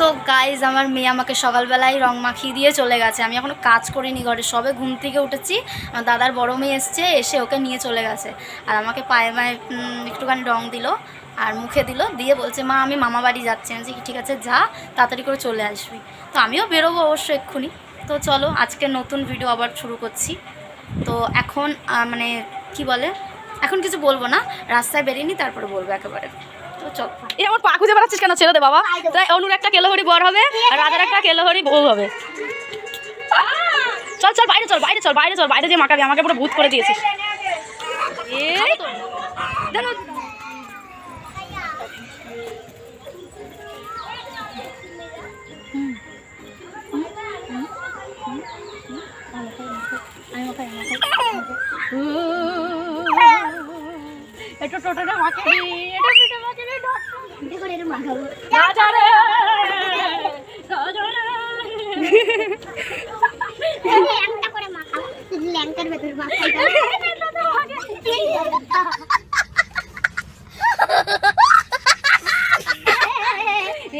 So guys আমার মেয়ে আমাকে সকালবেলায় রং মাখিয়ে দিয়ে চলে গেছে। আমি এখনও কাজ করিনি, ঘরে সবে ঘুম থেকে উঠেছি। আমার দাদার বড় মেয়ে এসে ওকে নিয়ে চলে গেছে। আর আমাকে পায়ে মায়ে একটুখানি রং দিল আর মুখে দিল, দিয়ে বলছে মা আমি মামা বাড়ি যাচ্ছি। আমি ঠিক আছে যা, তাড়াতাড়ি করে চলে আসবি। তো আমিও বেরোবো অবশ্য এক্ষুনি। তো চলো আজকে নতুন ভিডিও আবার শুরু করছি। তো এখন মানে কি বলে, এখন কিছু বলবো না, রাস্তায় বেরিয়ে নি তারপরে বলবো একেবারে। তো চল। এই আমার পা খুঁজে বেড়াচ্ছিস কেন? ছেড়ে দে বাবা। তাই অনুর একটা কেলোহরি বর হবে আর রাজার একটা কেলোহরি বউ হবে। চল চল বাইরে চল, বাইরে চল, বাইরে চল, বাইরে যে মাখাবি, আমাকে পুরো ভূত করে দিয়েছিস। এটা টোটোটা মাখাবি, এটা পিঠে মাখাবি, এটা করে এটা মাখাবো। রাজা রে রাজা রে একটা করে মাখাও, ল্যাংকার ভেতর মাখাই দাও।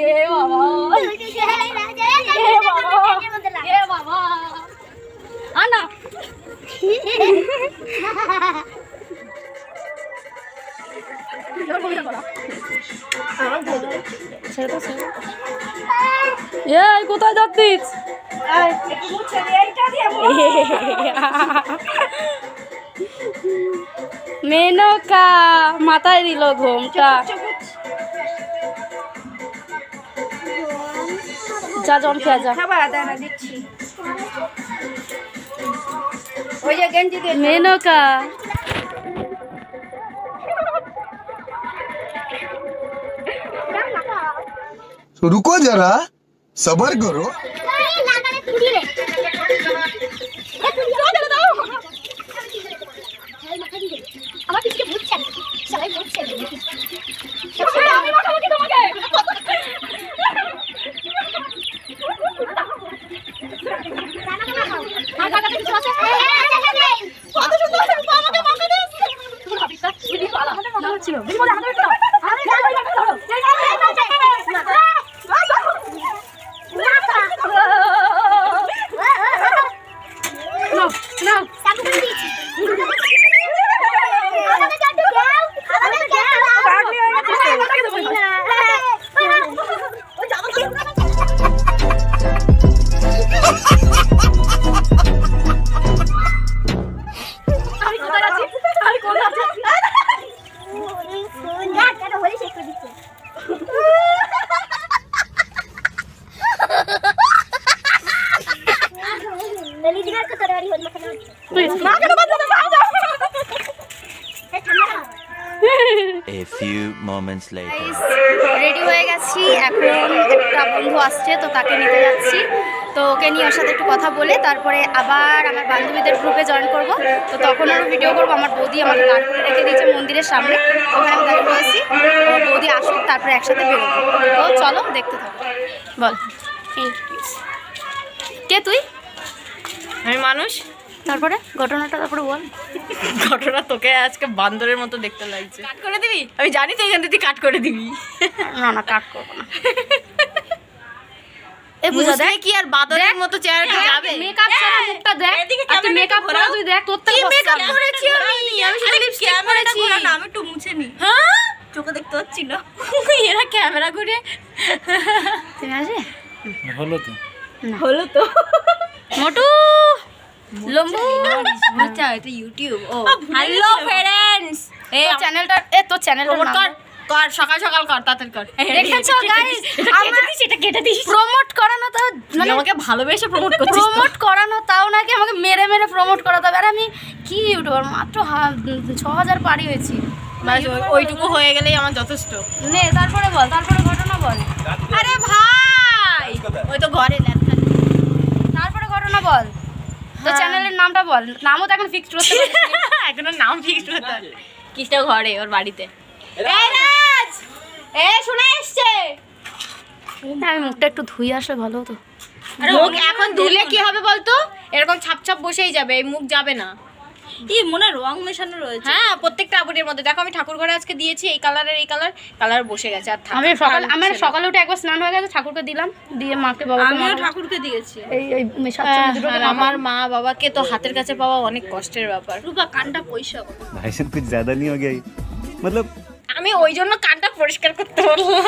এ বাবা এ বাবা আনা কোথায় যাচ্ছিস? মেনকা মাথায় দিল ঘুমটা। যা জন খেয়ে যা। মেনকা रुको जरा सबर करो। A few moments later. Ready হয়ে গেছি, এখন একটা বন্ধু আসছে তো তাকে নিতে যাচ্ছি। তো ওকে নিয়ে ওর সাথে একটু কথা বলে তারপরে আবার আমার বান্ধবীদের গ্রুপে জয়েন করব। তো তখন আরও ভিডিও করবো। আমার বৌদি আমাকে দাঁড় করে রেখে দিয়েছে মন্দিরের সামনে, ওখানে আমি দাঁড়িয়ে রয়েছি। বৌদি আসুক তারপরে একসাথে বেরোবো। তো চলো দেখতে থাকো। বল কে তুই? আমি মানুষ। তারপরে ঘটনাটা তারপরে বল। ঘটনা তোকে আজকে বান্দরের মতো দেখতে লাগছে। কাট করে দিবি? আমি জানি তো এখান থেকে কাট করে দিবি। না না কাট করবো না। এ বুঝা দেখ কি আর বাদরের মতো চেহারাটা যাবে? মেকআপ ছাড়া মুখটা দেখ। আর তুই মেকআপ করে তুই দেখ তোর থেকে মেকআপ করেছি আমি শুধু লিপস্টিক করেছি। না আমি একটু মুছে নি। হ্যাঁ চোখে দেখতে পাচ্ছি না। এরা ক্যামেরা ঘুরে তুমি আসবে? হলো তো হলো তো মোটু লম্বু। আচ্ছা এটা ইউটিউব। ও হ্যালো ফ্রেন্ডস, এই চ্যানেলটা তোর চ্যানেলটা কর কর সকাল সকাল কর তাড়াতাড়ি কর। দেখেছো গাইস, এটা কেটে দিস। প্রমোট করানো তো মানে আমাকে ভালোবেসে প্রমোট করছিস। প্রমোট করানো তাও নাকি আমাকে মেরে মেরে প্রমোট করাতে হবে। আর আমি কি ইউটিউবার, মাত্র 6000 পারি হয়েছি। ওইটুকু হয়ে গেলেই আমার যথেষ্ট। নে তারপরে বল, তারপরে ঘটনা বল। আরে ভাই ওই তো ঘরে ল্যাপটপ। তারপরে ঘটনা বল। তো চ্যানেলের নামটা বল। নামও তো এখন ফিক্সড করতে পারছিস না। এখনো নাম ফিক্সড হতে হবে। কিসটা ঘরে ওর বাড়িতে। এই রাজ এ শুনে এসছে। আমি মুখটা একটু ধুই আসলে ভালো হতো। মুখ এখন ধুলে কি হবে বলতো? এরকম ছাপ ছাপ বসেই যাবে, এই মুখ যাবে না। মনে রং মেশানো রয়েছে। হ্যাঁ প্রত্যেকটা আবরের মধ্যে দেখো আমি ঠাকুর ঘরে আজকে দিয়েছি এই কালারের এই কালার বসে গেছে। আর আমি সকালে উঠে একবার স্নান হয়ে গেছে, ঠাকুরকে দিলাম, দিয়ে মাকে বাবাকে আমিও ঠাকুরকে দিয়েছি। এই মেশাচ্ছি আর আমার মা বাবাকে তো হাতের কাছে পাওয়া অনেক কষ্টের ব্যাপার। রূপা কানটা পয়সা भाई साहब कुछ ज्यादा नहीं हो गया ये? मतलब আমি ওই জন্য কানটা পরিষ্কার করতে বললাম।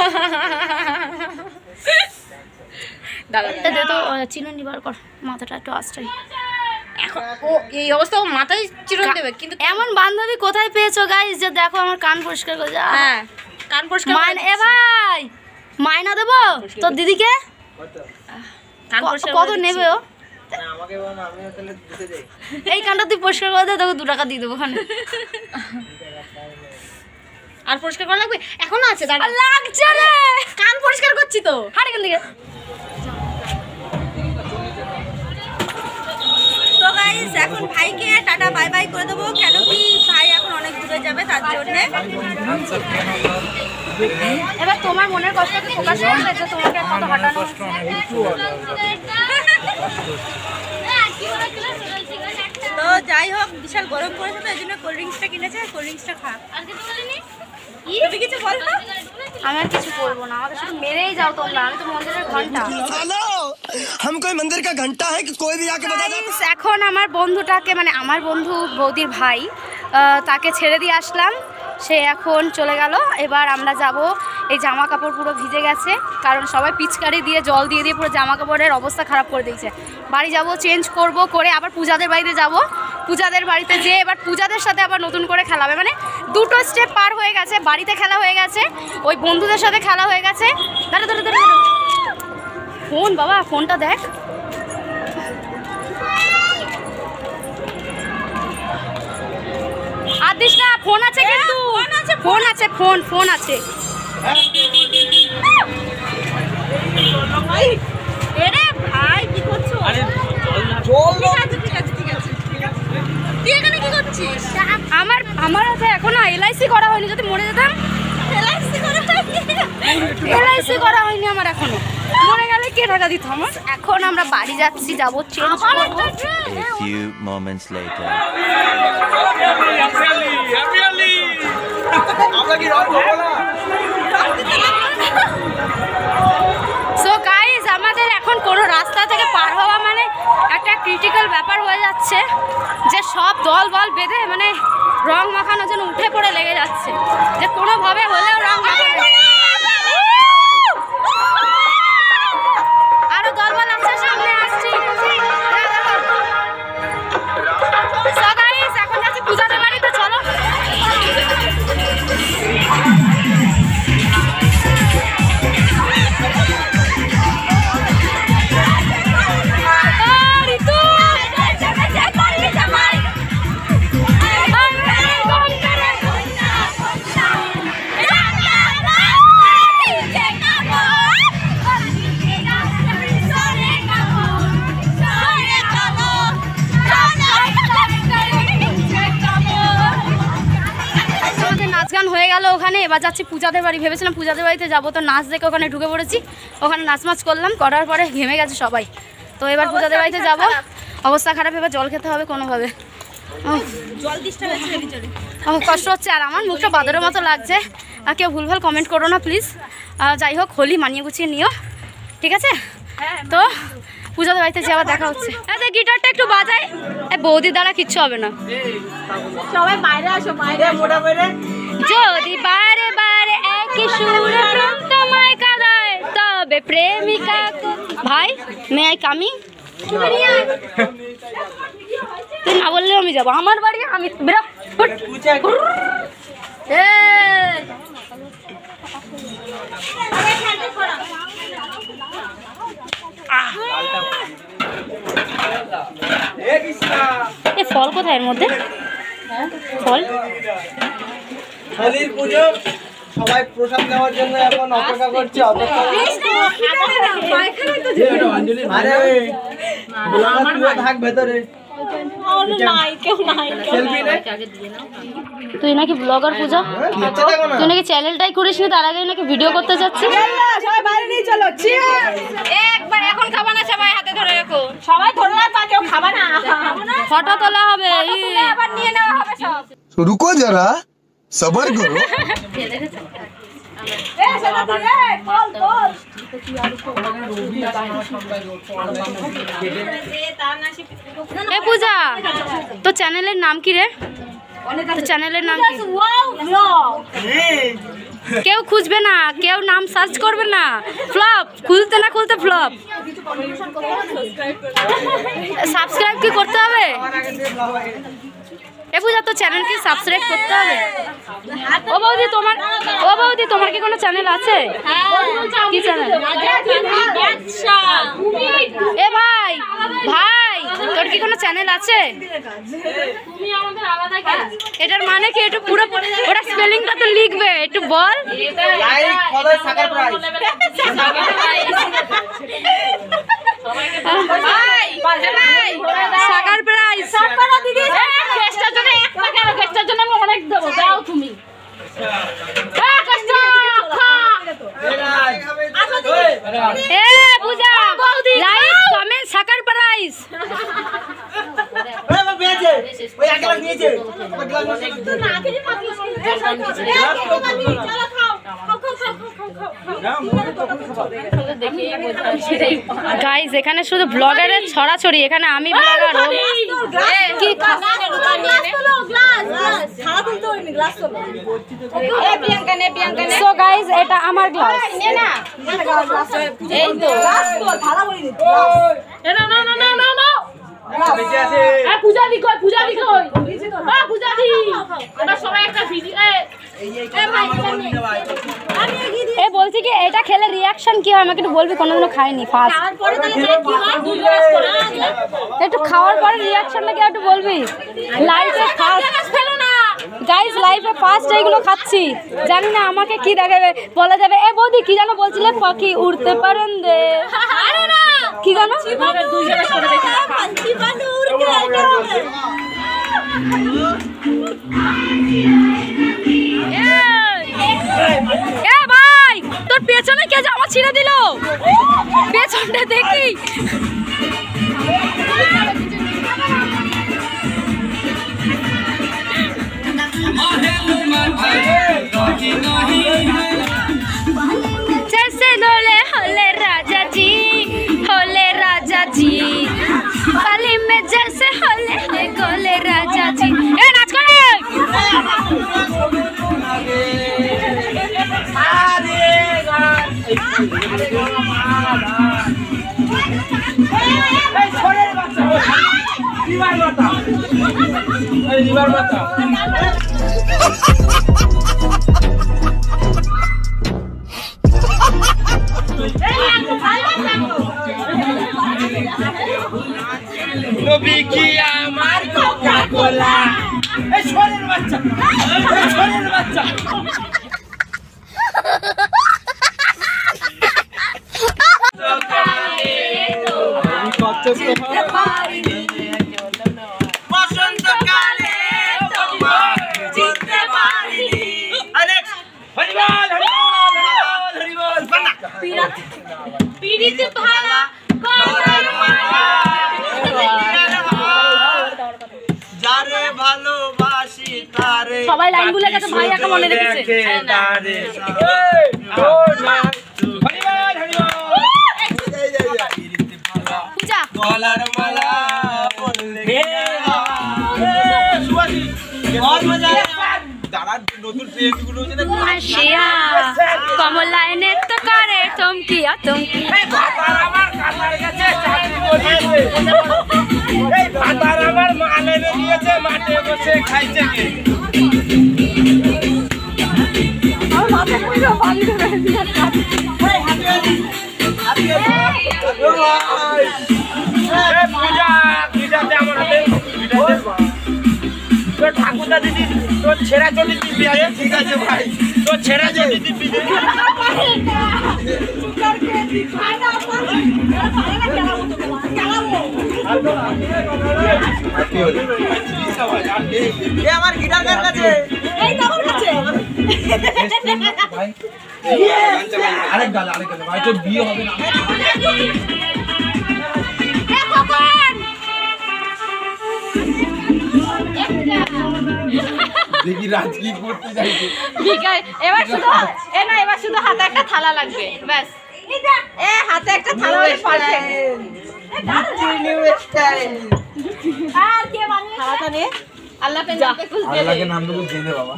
দাদা দে তো চিরুনি বার কর, মাথাটা একটু আশ্রয়। এখন ও এই অবস্থা ও মাথায় চিরুনি দেবে কিন্তু এমন বান্ধবী কোথায় পেয়েছো গাইস যে দেখো আমার কান পরিষ্কার করে যা। হ্যাঁ কান পরিষ্কার মাইনা এ ভাই মাইনা দেবো তোর দিদিকে? কান পরিষ্কার কত নেবে ও? এই কানটা তুই পরিষ্কার করে দে, তোকে 2 টাকা দিয়ে দেবো ওখানে। আর পরিষ্কার করা লাগবে? এখনো আছে দাঁড়া। লাগছে রে, কান পরিষ্কার করছি তো। হাট এখান থেকে। তো গাইস এখন ভাইকে টাটা বাই বাই করে দেবো, কেন কি ভাই এখন অনেক দূরে যাবে তার জন্যে। এবার তোমার মনের কষ্টকে প্রকাশ করলে যে তোমাকে কত হাঁটানো তো যাই হোক বিশাল গরম পড়েছে তো এই জন্য কোল্ড ড্রিঙ্কসটা কিনেছে, কোল্ড ড্রিঙ্কসটা খা। তুমি কিছু বল না। আমি আর কিছু বলবো না, আমাকে শুধু মেরেই যাও তোমরা, আমি তো মন্দিরের ঘন্টা। हम कोई मंदिर का घंटा है कि कोई भी आके बता दे। Guys, এখন আমার বন্ধুটাকে মানে আমার বন্ধু বৌদির ভাই তাকে ছেড়ে দিয়ে আসলাম, সে এখন চলে গেল। এবার আমরা যাব, এই জামা কাপড় পুরো ভিজে গেছে কারণ সবাই পিচকারি দিয়ে জল দিয়ে দিয়ে পুরো জামা কাপড়ের অবস্থা খারাপ করে দিয়েছে। বাড়ি যাব, চেঞ্জ করব, করে আবার পূজাদের বাড়িতে যাব, পূজাদের বাড়িতে যেয়ে এবার পূজাদের সাথে আবার নতুন করে খেলা হবে। মানে 2টো স্টেপ পার হয়ে গেছে, বাড়িতে খেলা হয়ে গেছে, ওই বন্ধুদের সাথে খেলা হয়ে গেছে। দাঁড়া দাঁড়া দাঁড়া ফোন, বাবা ফোনটা দেখ। আর দিস না, ফোন আছে কিন্তু, ফোন আছে, ফোন আছে। এরে ভাই কি করছো? ঠিক আছে তুই এখানে কি করছিস? আমার আছে এখনো এলআইসি করা হয়নি, যদি মরে যেতাম। এলআইসি করা হয়নি আমার এখনো, মরে গেলে কে টাকা দিত আমার। এখন আমরা বাড়ি যাচ্ছি, যাবো চেঞ্জ করবো। A few moments later. So guys আমাদের এখন কোনো রাস্তা থেকে পার হওয়া মানে একটা ক্রিটিক্যাল ব্যাপার হয়ে যাচ্ছে, যে সব দল বল বেঁধে মানে রং মাখানো যেন উঠে পড়ে লেগে যাচ্ছে, যে কোনোভাবে হলেও রং মাখানো। আরো দল বল আছে, সামনে আসছি। সো গাইস এখন যাচ্ছি পূজাদের বাড়িতে, চলো। হয়ে গেল ওখানে, এবার যাচ্ছি পূজাদের বাড়ি। ভেবেছিলাম পূজাদের বাড়িতে যাবো, তো নাচ দেখে ওখানে ঢুকে পড়েছি, ওখানে নাচ মাচ করলাম, করার পরে ঘেমে গেছে সবাই। তো এবার পূজাদের বাড়িতে যাব, অবস্থা খারাপ, এবার জল খেতে হবে কোনোভাবে। জল ডিস্টার্ব আছে ভিতরে, কষ্ট হচ্ছে, আর আমার মুখটা বাদরের মতো লাগছে। কেউ ভুলভাল কমেন্ট করো না প্লিজ। যাই হোক হোলি মানিয়ে গুছিয়ে নিও, ঠিক আছে? তো পূজাদের বাড়িতে যে আবার দেখা হচ্ছে। আচ্ছা গিটারটা একটু বাজাই, বৌদি দ্বারা কিচ্ছু হবে না। সবাই বাইরে আসো, বাইরে মোটা করে। যদি বারে বারে একই সুরে প্রেম তোমায় কাঁদায়, তবে প্রেমিকা। ভাই মে আই কামিং? তুই না বললেও আমি যাবো, আমার বাড়ি আমি বেরো। এ ফল কোথায় এর মধ্যে? ফল হোলির পুজো সবাই প্রসাদ নেওয়ার জন্য এখন অপেক্ষা করছে, অপেক্ষা থাক ভেতরে। তুই নাকি ব্লগার পূজা, তুই নাকি চ্যানেলটাই করিস নি, তার আগে নাকি ভিডিও করতে যাচ্ছিস। সবাই বাইরে নিয়ে চলো, একবার এখন খাবা না, সবাই হাতে ধরে রাখো। সবাই ধরে রাখো, কেউ খাবা না। ফটো তোলা হবে আবার নিয়ে নেওয়া হবে সব। रुको जरा सबर करो এ পূজা তো চ্যানেলের নাম কি রে? তো চ্যানেলের নাম কি? কেউ খুঁজবে না, কেউ নাম সার্চ করবে না, ফ্লপ খুলতে না খুলতে ফ্লপ। সাবস্ক্রাইব কি করতে হবে? এ পূজা তো চ্যানেল কি সাবস্ক্রাইব করতে হবে? ও বৌদি তোমার কি কোনো চ্যানেল আছে? কি চ্যানেল? এ ভাই তোর কি কোনো চ্যানেল আছে? এটার মানে কি? একটু পুরো ওটা স্পেলিংটা তো লিখবে, একটু বল। লাইক ফলো সাকার প্রাইস সাকার প্রাইস এ পূজা লাইক কমেন্ট সাকার প্রাইস। ওই বেজে ওই এক গ্লাস নিয়েছে ওই গ্লাস গাইস এখানে শুধু ব্লগারের ছড়াছড়ি, এখানে আমি ব্লগার কি সো গাইস এটা আমার গ্লাস। এই তো বেঁচে আছে এ বলছি কি এটা খেলে রিয়াকশন কি হয় আমাকে একটু বলবি? কোনোদিনও খাইনি, ফার্স্ট একটু খাওয়ার পরে রিয়াকশনটা কি একটু বলবি? লাইফে ফার্স্ট গাইস, লাইফে ফার্স্ট এইগুলো খাচ্ছি, জানি না আমাকে কি দেখাবে, বলা যাবে এ বৌদি কি জানো বলছিলে পাখি উড়তে পারেন দে, কি জানো এ ভাই তোর পেছনে কে জামা ছিঁড়ে দিল? পেছনটা দেখি। जैसे डोले होले राजा जी बाली में जैसे होले गोले राजा जी। ए नाच करे সবাই লাইন গুলো কাছে ভাই একা মনে রেখেছে। পূজা গলার মালা বললে बहुत मजा आया দাঁড়া নতুন ট্রেন্ডগুলো হচ্ছে না আশিয়া কমলায় নেত করে চমকিয়া চমকি এই ভাতার আমার কাটার কাছে চাকরি করিয়েছে এই ভাতার আমার মাল এনে দিয়েছে মাঠে বসে খাইছে কে আমার মাথা পুরো বালি ধরে দিয়েছে এই হাতে এই পূজা পূজাতে আমার হাতে তোর ঠাকুরদা দিদি তোর ছেঁড়া চটি দিবি আরে ঠিক আছে ভাই তোর ছেঁড়া চটি দিবি আমার গিটার কার কাছে এই তো আমার কাছে ভাই আরেক গাল ভাই তোর বিয়ে হবে না দেখি রাজ কি করতে চাইছে। এবার শুধু এবার শুধু হাতে একটা থালা লাগবে ব্যাস। হাতে একটা থালা হলে পারফেক্ট। আর কে বানিয়েছে থালাটা নে। আল্লাহকে নাম দেবো জেনে বাবা।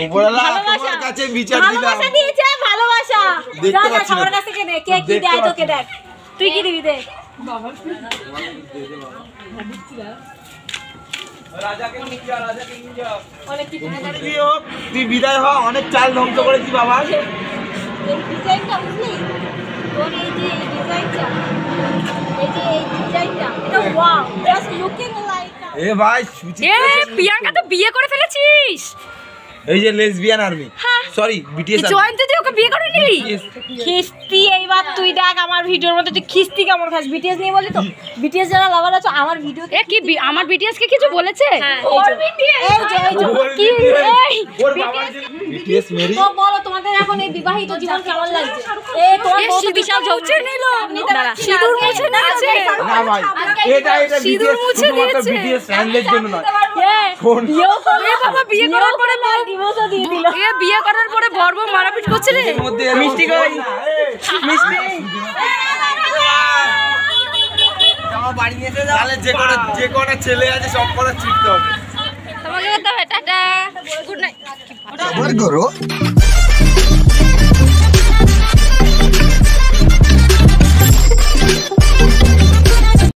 ওপরওয়ালা তোমার কাছে বিচার দিলাম। ভালোবাসা দিয়েছে, ভালোবাসা। দেখতে যা যা পাচ্ছি না। সবার কাছ থেকে নে, কে কি দেয় তোকে দেখ। তুই কি দিবি দেখ। তুই বিদায় হ, অনেক চাল ধ্বংস করেছি বাবা। এই ডিজাইনটা বুঝলি? তোর এই যে এই ডিজাইনটা, এটা ওয়াও, জাস্ট লুকিং লাইক। এ ভাই সুচিত। প্রিয়াঙ্কা তো বিয়ে করে ফেলেছিস। এই যে lesbian army, sorry BTS Jayanta তুই ওকে বিয়ে করে নিলি? খিস্তি এইবার তুই দেখ আমার ভিডিওর মধ্যে তুই খিস্তি কেমন খাস। বিটিএস নিয়ে বলি তো, বিটিএস যারা লাভার আছে আমার ভিডিও এ কি আমার বিটিএস কে কিছু বলেছে? কি বিটিএস মেরি। তো বলো তোমাদের এখন এই বিবাহিত জীবন কেমন লাগছে? তোমার বউ তো বিশাল মুছে নিল। সিঁদুর মুছে নিয়েছে। না ভাই, এটা সিঁদুর বিটিএস মুছে শুধুমাত্র দিয়েছে। বিটিএস ফ্যানদের জন্য নয়। শোন বাবা বিয়ে করার পরে ডিভোর্সও দিয়ে দিল। বিয়ে করার পরে বর্ব মারাপিট করছে রে। এর মধ্যে মিষ্টি কই মিষ্টি বাড়ি নিয়ে যাও। তাহলে যে কটা ছেলে আছে সব কটা চিটতে হবে। তোমাকে বলতে হবে টাটা গুড নাইট। सबर करो